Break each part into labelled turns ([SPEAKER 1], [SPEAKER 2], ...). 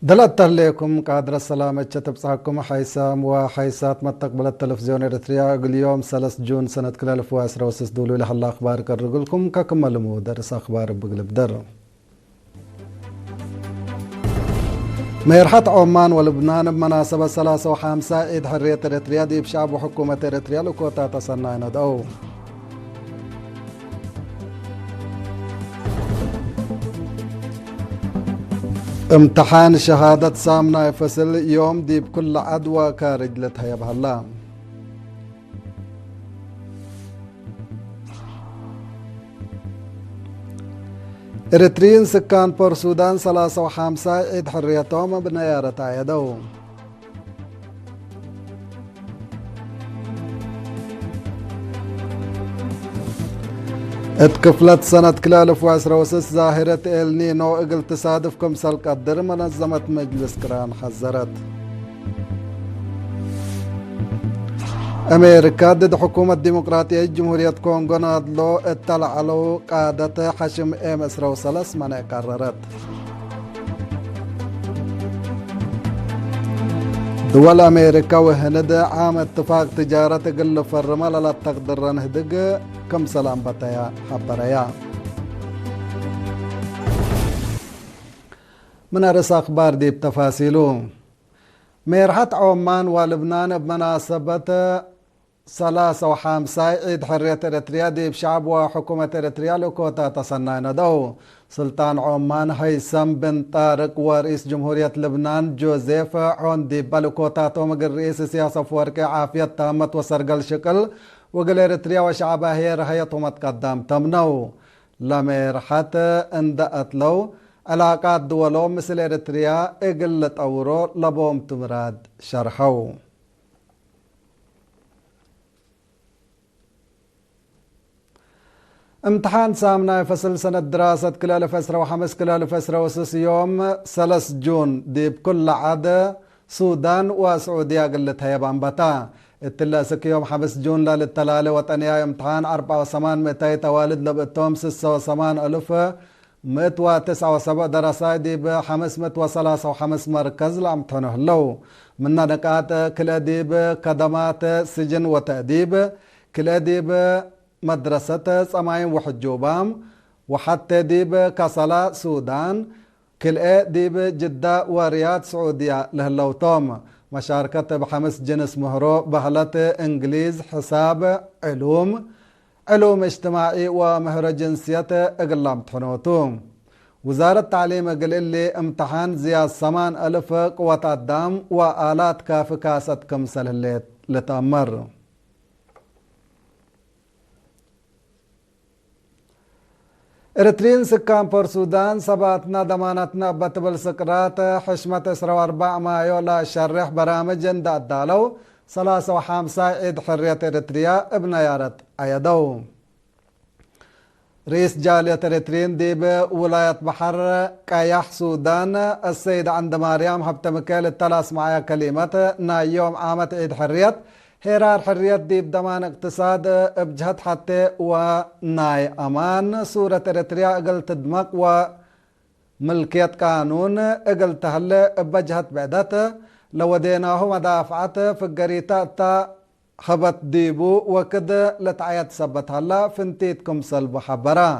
[SPEAKER 1] دلت عليكم قادر السلامة تبصحكم حيسام وحيسات مستقبل التلفزيون الإريتريا اليوم 3 جون سنة 2016 دولو لها الله أخبار كرقلكم ككملمو درس أخبار بقلب در ميرحة عمان ولبنان بمناسبة 3 و5 عيد حرية إريتريا دي بشعب وحكومة إريتريا لكوتا تصنع ندعو امتحان شهادة سامنا يفصل يوم دي بكل عدوى كارجلتها يا بهلا إريتريين سكان بور سودان 3 و5 عيد حريتهم بنيارة عيدو اتكفلت سنة 2016 ظاهرة النينو اقل تصادف كمسال قدر منظمة مجلس كران حذرت أمريكا ضد حكومة ديمقراطية جمهورية كونغو نادلو اطلع له قادة حشم ام اسرو سلس من قررت دول أمريكا وهند عام اتفاق تجارة قل فرما لا تقدر نهدق كم سلام بتايا حبريا من أرس أخبار دي بتفاصيله ميرحة عمان ولبنان بمناسبة 3 و5 عيد حرية إريتريا دي بشعب وحكومة إريتريا لكوتا تصنع ندو سلطان عمان هيثم بن طارق ورئيس جمهورية لبنان جوزيف عون دي بلكوتا تومق الرئيس سياسة فورك عافية تامة وسرقل شكل وقال إريتريا وشعبها هي رهيتهم تقدم تمنو لميرحة اندأت لو علاقات دولو مثل إريتريا اقلت أورو لبوم تمراد شرحو امتحان سامنا فصل سنة دراسة كلال فسرة وحمس كلال فسرة وسس يوم 3 جون دي بكل عادة سودان وسعودية قلتها يبان بتا التلاسك يوم 5 جون للتلالة وطنية امتحان 4 و8 توالد لبقتهم 6 ألف 109 دراسة دي ب 503 مركز لامتحانه لو من نقاط كلا دي بقدمات سجن وتأديب كلا دي مدرسة سماين وحجوبام وحتى دي بكسلا سودان كل دي بجدة ورياض سعودية لهاللوتوم مشاركة ب5 جنس مهرو بهلة انجليز حساب علوم اجتماعي ومهر جنسية اقلام تحنوتوم وزارة التعليم قال اللي امتحان زياد 8000 قوة الدم وآلات كاف كاسة كمسل اللي لتأمر إريتريين سكان بور سودان سباتنا ضمانتنا بتبل سكرات حشمة 4 مايو لا شرح برامج دالو 3 و5 عيد حرية إريتريا ابن يارت عيدو رئيس جالية إريتريين دي بولاية بحر كايح سودان السيد عند مريم حبت مكيل التلاس معايا كلمة نا يوم عامة عيد حرية هيرار حرية دي بدمان اقتصاد بجهد حتى وناي أمان سورة إريتريا قلت دمق وملكية قانون قلت هل بجهد بعدت لو ديناه مدافعات في القريطة خبت ديبو وكد لتعيد سبت هلا فنتيتكم سلب حبرا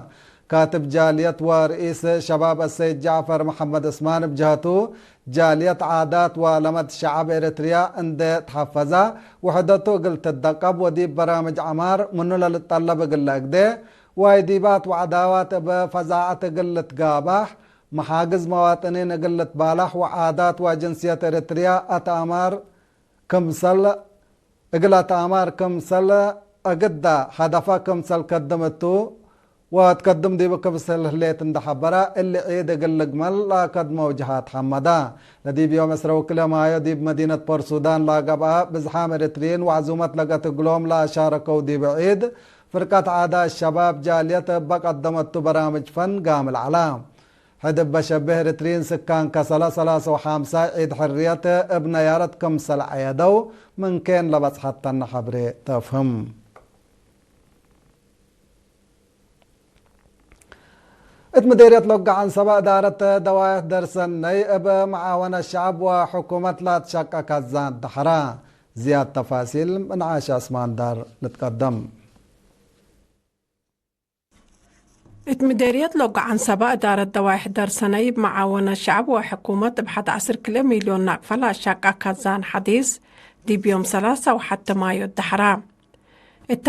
[SPEAKER 1] كاتب جالية ورئيس شباب السيد جعفر محمد اسمان بجهته جالية عادات ولمد شعب إريتريا عند تحفظها وحدته قلت الدقب وديب برامج عمار منو للطلب قلت ده وايديبات وعداوات بفزاعة قلت قابح محاجز مواطنين قلت بالح وعادات وجنسية إريتريا أتامر كمسل اقلت أمار كمسل أقدا هدفا كمسل قدمتو وتقدم دي بكبسل هليت اندحبرا اللي عيد قل قمل لا قدم وجهات حمدا لدي بيوم اسرو كلا مايو دي بمدينة بور سودان لا قبا بزحام إريتريين وعزومت لقت قلوم لا شاركوا دي بعيد فرقة عادة الشباب جالية بقدمت برامج فن قام العلام هدب بشبه إريتريين سكان كسلا 3 و5 عيد حرية ابن يارت كمسل عيدو من كان لبس حتى النحبري تفهم مديرية لقى عن سبا دارت دوائح درسن نيب معاونة الشعب وحكومة لا تشكك كزان دحرا. زياد تفاصيل من عاش اسمان دار نتقدم.
[SPEAKER 2] مديرية لقى عن سبا دارت دوائح درسن نيب معاونة الشعب وحكومة بحد 10 مليون نقفة لا شكك كزان حديث دي بيوم 3 وحتى مايو الدحرا.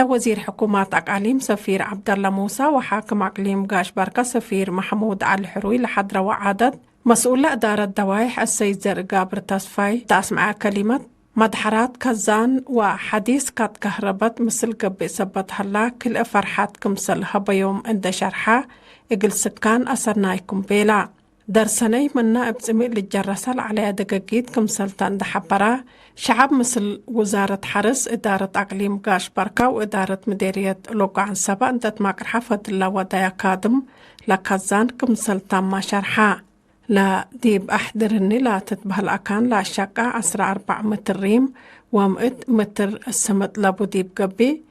[SPEAKER 2] وزير حكومات أقاليم سفير عبد الله موسى وحاكم أقليم قاش بركة سفير محمود علي الحروي لحضرة وعدد مسؤول إدارة دوائح السيد زرقابر تصفاي تسمع كلمة مدحرات كزان وحديث كات كهربت مثل قبي سبت هلا كل فرحات كمسل هبيوم عند شرحة إقل سكان أسرنايكم بيلا درسني من نائب زميل الجرسل على دقاقيد كمسلتان دحبرا شعب مثل وزارة حرس إدارة أقليم قاش بركة وإدارة مديرية لوقا عن سبا أنت ماكر حفظ الله ودايا كادم لكزان كمسلتان ما شرحا لا ديب أحضرني لا تتبه الأكان لا شكا 4 متر ريم ومئت متر السمت لابو ديب قبي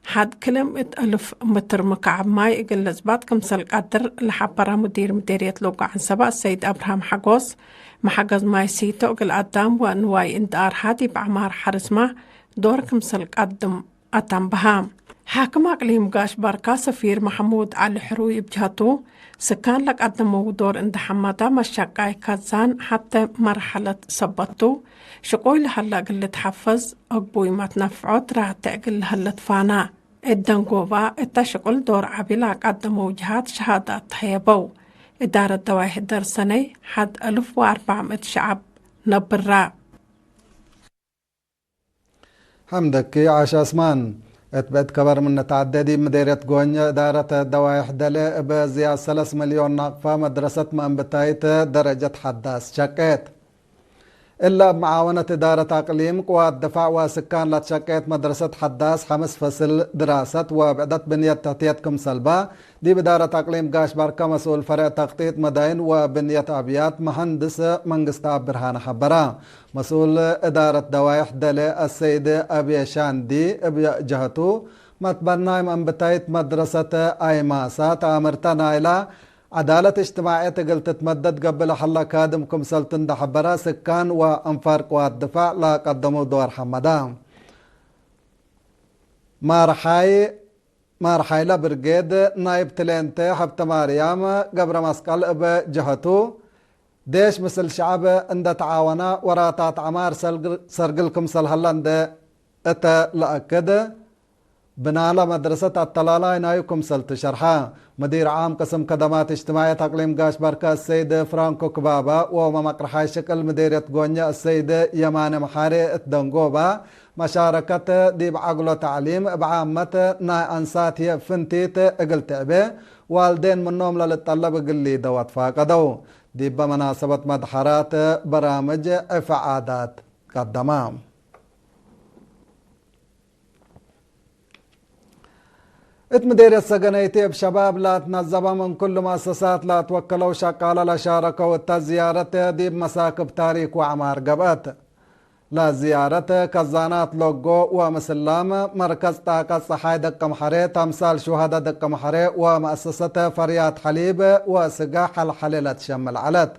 [SPEAKER 2] حد كلمة 1000 متر مكعب ماي إقل لزبات كمسل قدر لحبرا مديرية لوقا عن سبا السيد أبراهام حقوس محقز ماي سيتو إقل قدام وأنواي اندار هادي بعمار حرسما دور كمسل قدم أتم بهام حاكم أقليم قاش بركة سفير محمود علي الحروي بجهته سكان لك قدموا دور اند حمادا مشاقاي كازان حتى مرحلة سبطو شقوي لهلا قل تحفظ أقبوي ما تنفعوت راه تقل لهلا تفانا الدنقوبا التشقل دور عبيلا قدموا جهات شهادات تحيبو إدارة دوائح درسني حد 1400 شعب نبرا.
[SPEAKER 1] حمدك عاش اسمان. اتبعت كبر من تعددي مديرية قونيا إدارة دوائح دلي بزيادة 3 مليون ناقفة مدرسة مأنبتايت درجة حداث شكيت إلا بمعاونة إدارة أقليم قوات دفاع وسكان لا تشكيت مدرسة حداث 5 فصل دراسة وبعدت بنية تغطيتكم سلبا دي بدارة أقليم قاش بركة مسؤول فرع تغطية مدائن وبنية أبيات مهندس منقسطة برهان حبرا مسؤول إدارة دوائح دلي السيد أبي شاندي بجهته متبناي من بتايت مدرسة أيماسا تامرتنا إلى عدالة اجتماعية قلت تمدد قبل حلا كادمكم سلطن دحبرا سكان وأنفار قوات دفاع لا قدموا دور حمدان مارحاي لبرقيد نايب تلينتي حبت مريم قبر مسقل بجهته ديش مثل شعب عند تعاونا وراتات عمار سرقلكم سلهلان اتا لأكد بنالا مدرسة الطلالة نايكم سلط شرحا مدير عام قسم خدمات اجتماعية أقليم قاش بركة السيد فرانكو كبابا ومقرحاي شكل مديرية قونيا السيد يمان محاري الدنقوبا مشاركة ديب عقل تعليم بعامة ناي أنسات هي فنتيت اقل تعبي والدين منهم للطلب قلي دوات فاقدو ديب بمناسبة مدحرات برامج إفعادات قدمام مديرية سجنيتي بشباب لا تنظم من كل مؤسسات لا توكلوا شقالة لا شاركوا التزيارة دي بمساكب تاريخ وعمار قبات لا زيارة كزانات لوغو ومسلام مركز طاقة صحاي دق محري تمثال شهداء دق محري ومؤسسة فريات حليب وسقاح الحليلة شمل علت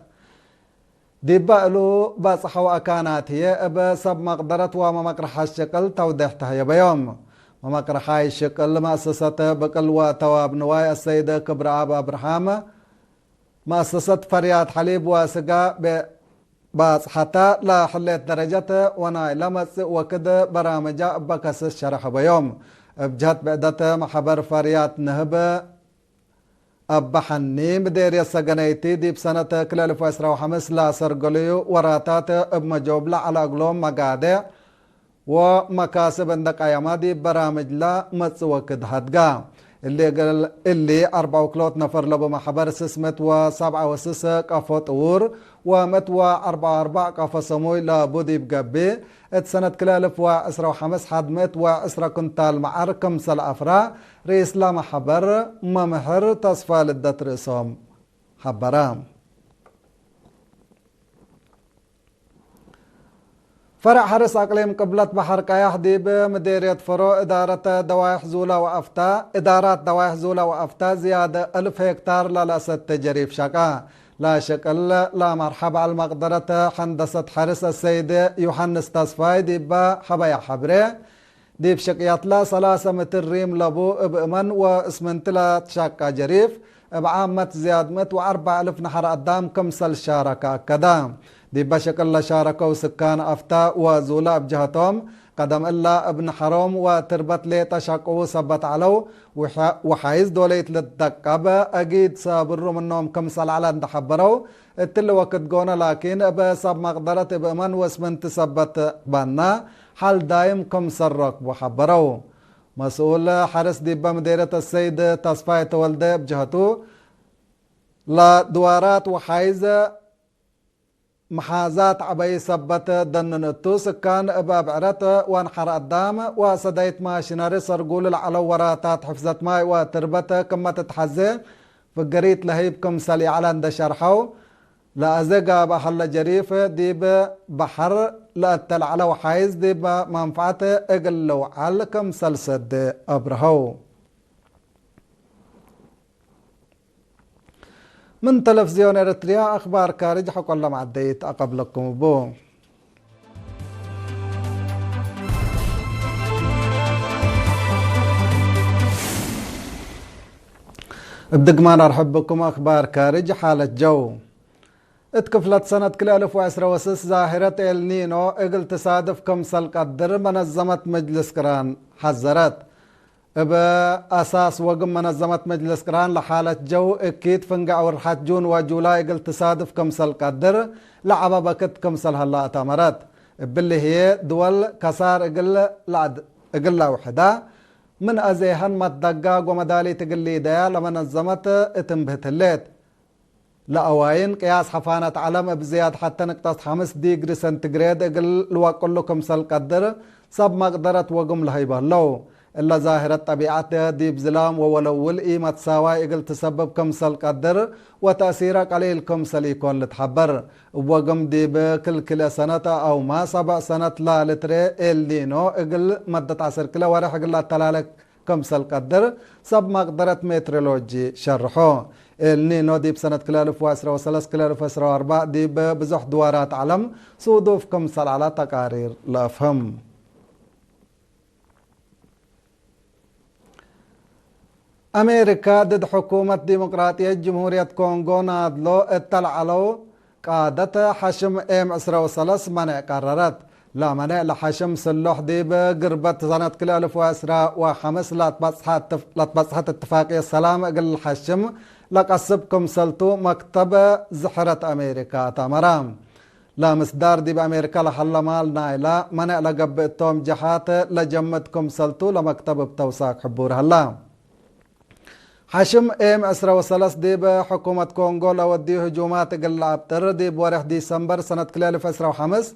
[SPEAKER 1] دي بقلو بصحوا أكانات هي بسب مقدرة ومقرح الشكل توضيحتها يبيوم ومقرحاي الشكل مؤسسة بقل وتواب نواي السيد كبر أبا أبراهام مؤسسة فريات حليب وسقا بصحتا لا حليت درجة وناي لمس وكده برامجا بكس الشرح بيوم بجهت بعدت محبر فريات نهب أبحني مدير السجنيتي دي بسنة كل 2015 لا سرقليو وراتات بمجوبلة على قلوم مقادع ومكاسب عندك أيامادي برامج لا متسوكد هدقا اللي 4 كلوت نفر لبو محبر سسمت و7 وسس قفو طور ومتوى 4 قفو سموي لابودي بقبي سنة كل 2015 حدمت وإسرا كنتال معركم سل أفرا رئيس لا محبر ممحر تصفى للدت رئيسهم حبرام فرع حرس أقليم قبلة بحر قايح ديب مديرية فرو إدارة دوايح زولا وأفتا إدارات دوايح زولا وأفتا زيادة 1000 هكتار للأسد تجريف شقا لا شكل لا مرحبا على المقدرة هندسة حرس السيد يوحنس تصفاي ديب حبايا حبري ديب شقيات لا 3 متر ريم لبو بأمن واسمنتلا شاقا جريف بعامة زياد مت و4000 نحر قدام كمسل شاركة كدام دي بشكل شاركوا سكان أفتا وزولا بجهتهم قدم إلا ابن حرام وتربت لي تشاقوا سبت علو وحايز دوليت للدقابة أجيد سابروا منهم كمسل على اندحبروا التل وقت قونا لكن بساب مقدرة بأمن واسمنت سبت بانا حال دايم كمسل ركب وحبروا مسؤول حرس ديبا مديرة السيد تصفاية والده بجهته لا دوارات وحايزة محازات عبي سبت دنن التوس كان باب عرت وانحر قدام وسديت ماشيناري سرقول العلو وراتات حفظت ماي وتربت كما تتحزي فقريت لهيب كم سالي على اند شرحو لا ازقا بحل جريف ديب بحر لا التل على وحايز ديب منفعته اقلو على كم سلسد ابرهو من تلفزيون إريتريا أخبار كارج حق الله معديت أقبلكم بو بدق ما نرحب بكم أخبار كارج حالة جو اتكفلت سنة كل 1016 ظاهرة النينو اقل تصادف كمسل قدر منظمة مجلس كران حذرت بأساس وقم منظمة مجلس كران لحالة جو اكيد فنقع ورحات جون وجولاي قل تصادف كمسل قدر لعبا بكت كمسل هلا اتامرت باللي هي دول كسار اقل وحدة من ازيهن متدقاق ومدالي تقلي ديا لمنظمة اتنبهت الليت لأواين قياس حفانة علم بزياد حتى نقطة 5 ديجري سنتيغريد اقل الواقل كمسل قدر سب مقدرة وقم لهيبه لو إلا ظاهرة طبيعة ديب زلام وولول إيمة تساوي إقل تسبب كمسل قدر وتأثير قليل كمسل يكون لتحبر وقم ديب كل سنة أو ما 7 سنة لا لتري النينو إقل مدة 10 كلا ورح إقل تلالك كمسل قدر سب مقدرة مترولوجي شرحو النينو ديب سنة كلا 1013 كلا 1004 ديب بزح دوارات علم صودوف كمسل على تقارير لأفهم أمريكا ضد حكومة ديمقراطية جمهورية كونغو نادلو اطلعوا قادة حشم ام 10 منع قررت لا منع لحشم سلوح ديب قربت سنة كل 1015 لا تبصحت اتفاقية السلام قل حشم لقصبكم سلطو مكتب زحرة أمريكا تمرام لا مصدار ديب أمريكا لحل مال نايلا منع لقبتهم جحات لجمتكم سلطو لمكتب بتوساق حبور هلا حشم ام 10 ديب حكومة كونغو لودي هجومات قل عبتر ديب ورح ديسمبر سنة كل 2015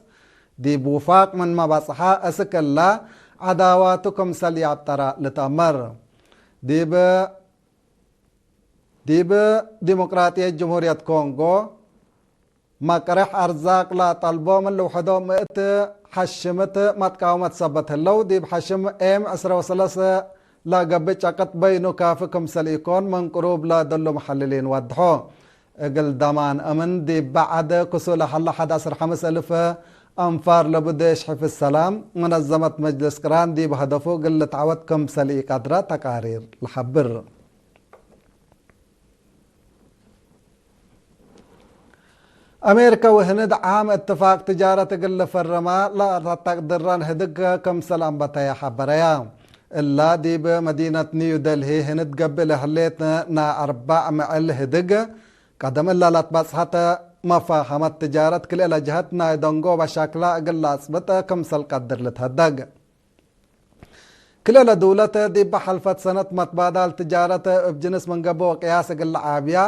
[SPEAKER 1] ديب وفاق من ما بصحا اسكلا عداواتكم سلي عبتر لتأمر ديب ديمقراطية جمهورية كونغو مقرح أرزاق لا طلبو من لوحدو مئت حشمت متقاومة سبت اللو ديب حشم ام 10 لا قبل عقد بينو كافكم سليكون من قروب لا دلو محللين وضحو اقل دمان امن دي بعد كسول حل 11,000 انفار لبديش حفظ السلام منظمة مجلس كران دي بهدفو قل تعودكم سلي قدرة تقارير لحبر أمريكا وهند عام اتفاق تجارة قل فرما لا تقدران هدق كم سلام بتايا حبريا إلا دي بمدينة نيو دلهي هند قبل هليتنا نا 4 معل هدق قدم إلا لا تبصحت مفاهمة تجارة كل إلى جهتنا يدنقو بشكلا قل أصبت كم سل قدر لتهدق كل إلى دولة دي بحلفة سنة متبادل تجارة بجنس من قبو قياس قل عابية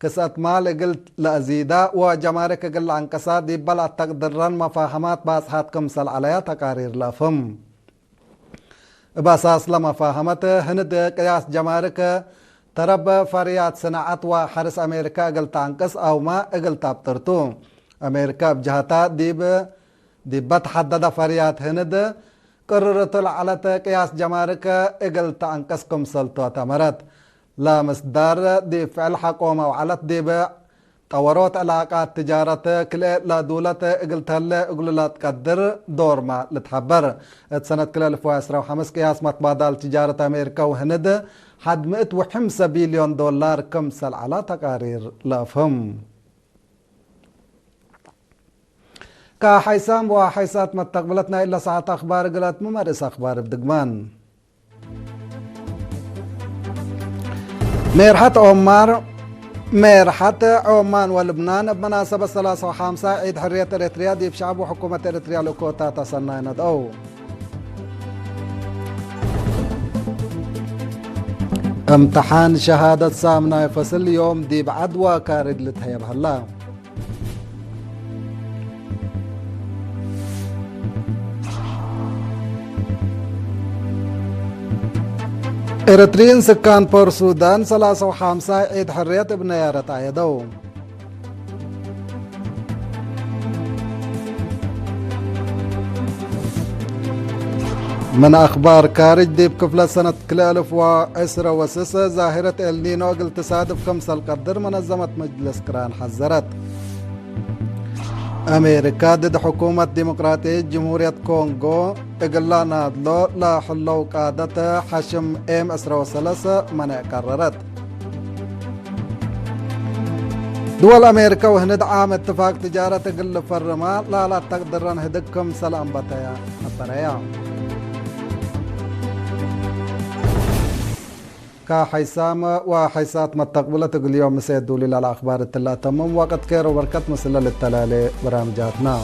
[SPEAKER 1] كسات مال قلت لأزيدا وجمارك قل عنكسا دي بلا تقدران مفاهمات باسحات كم سل عليها تقارير لفهم باساس لما فاهمت هند قياس جمارك ترب فريات صناعت وحرس أمريكا قل تانكس أو ما قل تابترتو أمريكا بجهتا ديب دي بتحدد فريات هند قررت العلت قياس جمارك اقلت انقسكم سلطة تمرت لا مصدر دي فعل حكومة وعلت دي بيع طورات علاقات تجارة كل لا دولة اقلت هلا اقل لا تقدر دور ما لتحبر سنة كل 2015 قياس متبادل تجارة امريكا وهند حد 105 بليون دولار كمسل على تقارير لافهم كحيسام وحيسات ما تقبلتنا إلا ساعة أخبار قلت ممارس أخبار بدقمان ميرحة عمان ولبنان بمناسبة 3 عيد حرية إريتريا دي بشعب وحكومة إريتريا لكوتا تصنعين أو امتحان شهادة سامنا يفصل اليوم دي بعدوى كارد لتهيب هلا إريتريين سكان بور سودان 3 عيد حرية ابن يارة عيدو من أخبار كارج دي بكفلة سنة 2010 ظاهرة النينو قل تصادف 5 القدر منظمة مجلس كران حذرت أمريكا ضد حكومة ديمقراطية جمهورية كونغو إقلا نادلو لا حلو قادة حشم ام 3 منع قررت دول أمريكا وهند عام اتفاق تجارة تقل فرما لا تقدرن هدكم سلام بطريا كحيسام وحيسات متقبلة تقول اليوم مسيد دولي للأخبار الثلاثة تمام وقت كيرو بركت مسلة للتلالي برامجاتنا